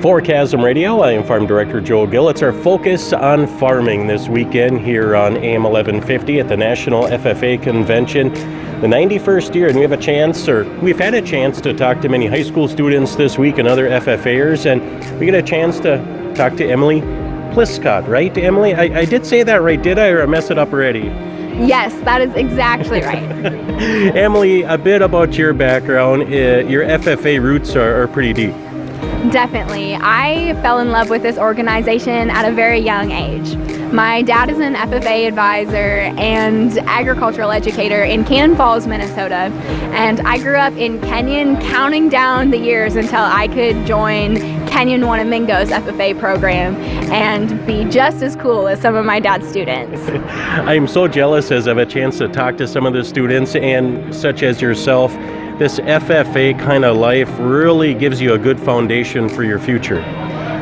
For Chasm Radio, I am Farm Director Joe Gill. It's our focus on farming this weekend here on AM 1150 at the National FFA Convention, the 91st year, and we've had a chance to talk to many high school students this week and other FFAers, and we get a chance to talk to Emily Pliscott, right, Emily? I did say that right, did I, or I messed it up already? Yes, that is exactly right. Emily, a bit about your background. Your FFA roots are pretty deep. Definitely. I fell in love with this organization at a very young age. My dad is an FFA advisor and agricultural educator in Cannon Falls, Minnesota, and I grew up in Kenyon, counting down the years until I could join Kenyon Wanamingo's FFA program and be just as cool as some of my dad's students. I'm so jealous as I have a chance to talk to some of the students, and such as yourself, this FFA kind of life really gives you a good foundation for your future.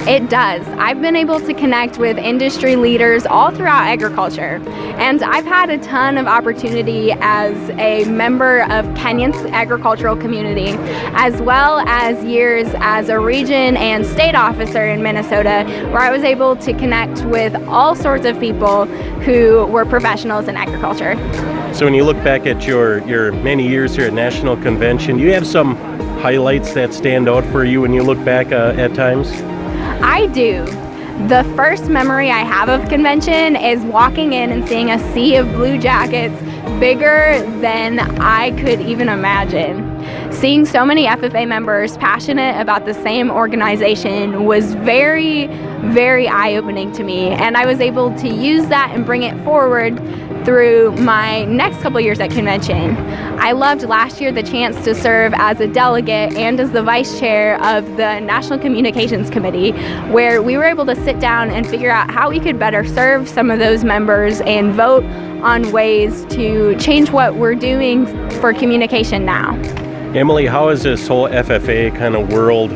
It does. I've been able to connect with industry leaders all throughout agriculture, and I've had a ton of opportunity as a member of Kenyon's agricultural community, as well as years as a region and state officer in Minnesota, where I was able to connect with all sorts of people who were professionals in agriculture. So when you look back at your many years here at National Convention, do you have some highlights that stand out for you when you look back at times? I do. The first memory I have of convention is walking in and seeing a sea of blue jackets bigger than I could even imagine. Seeing so many FFA members passionate about the same organization was very, very eye-opening to me, and I was able to use that and bring it forward through my next couple years at convention. I loved last year the chance to serve as a delegate and as the vice chair of the National Communications Committee, where we were able to sit down and figure out how we could better serve some of those members and vote on ways to change what we're doing for communication now. Emily, how is this whole FFA kind of world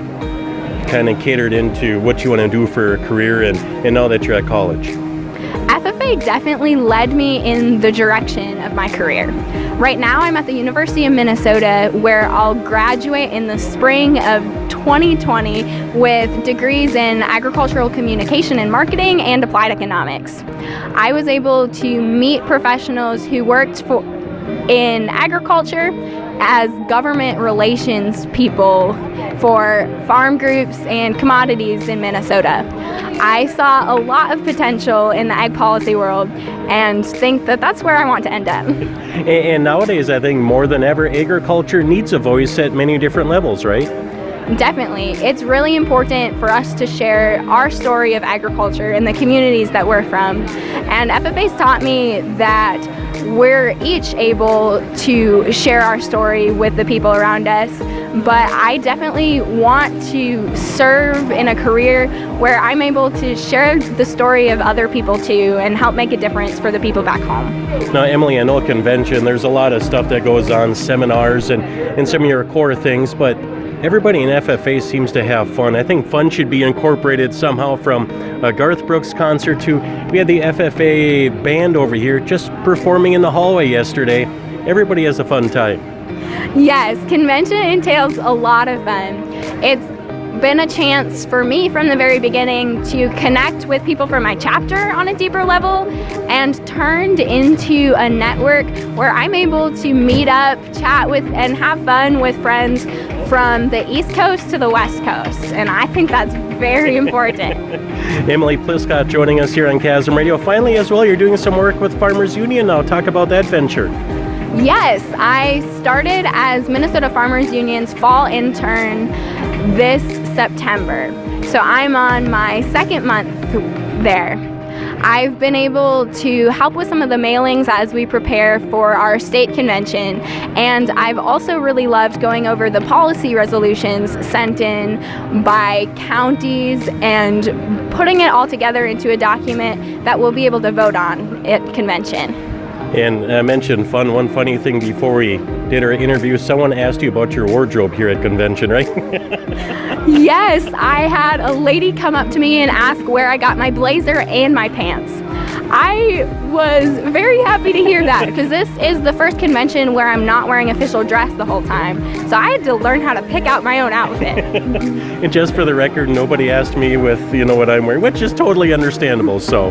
kind of catered into what you want to do for a career and now that you're at college? FFA definitely led me in the direction of my career. Right now I'm at the University of Minnesota, where I'll graduate in the spring of 2020 with degrees in agricultural communication and marketing and applied economics. I was able to meet professionals who worked in agriculture as government relations people for farm groups and commodities in Minnesota. I saw a lot of potential in the ag policy world and think that that's where I want to end up. And nowadays, I think more than ever, agriculture needs a voice at many different levels, right? Definitely. It's really important for us to share our story of agriculture in the communities that we're from. And FFA's taught me that we're each able to share our story with the people around us, but I definitely want to serve in a career where I'm able to share the story of other people too and help make a difference for the people back home. Now, Emily, I know a convention, there's a lot of stuff that goes on, seminars and some of your core things, but everybody in FFA seems to have fun. I think fun should be incorporated somehow, from a Garth Brooks concert to, we had the FFA band over here just performing in the hallway yesterday. Everybody has a fun time. Yes, convention entails a lot of fun. It's been a chance for me from the very beginning to connect with people from my chapter on a deeper level, and turned into a network where I'm able to meet up, chat with, and have fun with friends from the East Coast to the West Coast, and I think that's very important. Emily Pliscott joining us here on Chasm Radio. Finally, as well, you're doing some work with Farmers Union now. Talk about that venture. Yes, I started as Minnesota Farmers Union's fall intern this September, so I'm on my second month there. I've been able to help with some of the mailings as we prepare for our state convention, and I've also really loved going over the policy resolutions sent in by counties and putting it all together into a document that we'll be able to vote on at convention. And I mentioned fun. One funny thing before we did our interview, someone asked you about your wardrobe here at convention, right? Yes, I had a lady come up to me and ask where I got my blazer and my pants. I was very happy to hear that because this is the first convention where I'm not wearing official dress the whole time. So I had to learn how to pick out my own outfit. And just for the record, nobody asked me with, what I'm wearing, which is totally understandable. So,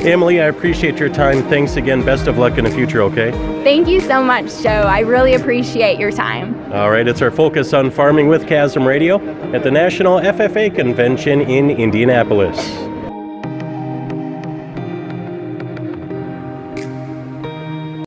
Emily, I appreciate your time. Thanks again. Best of luck in the future, okay? Thank you so much, Joe. I really appreciate your time. All right, it's our Focus on Farming with Chasm Radio at the National FFA Convention in Indianapolis.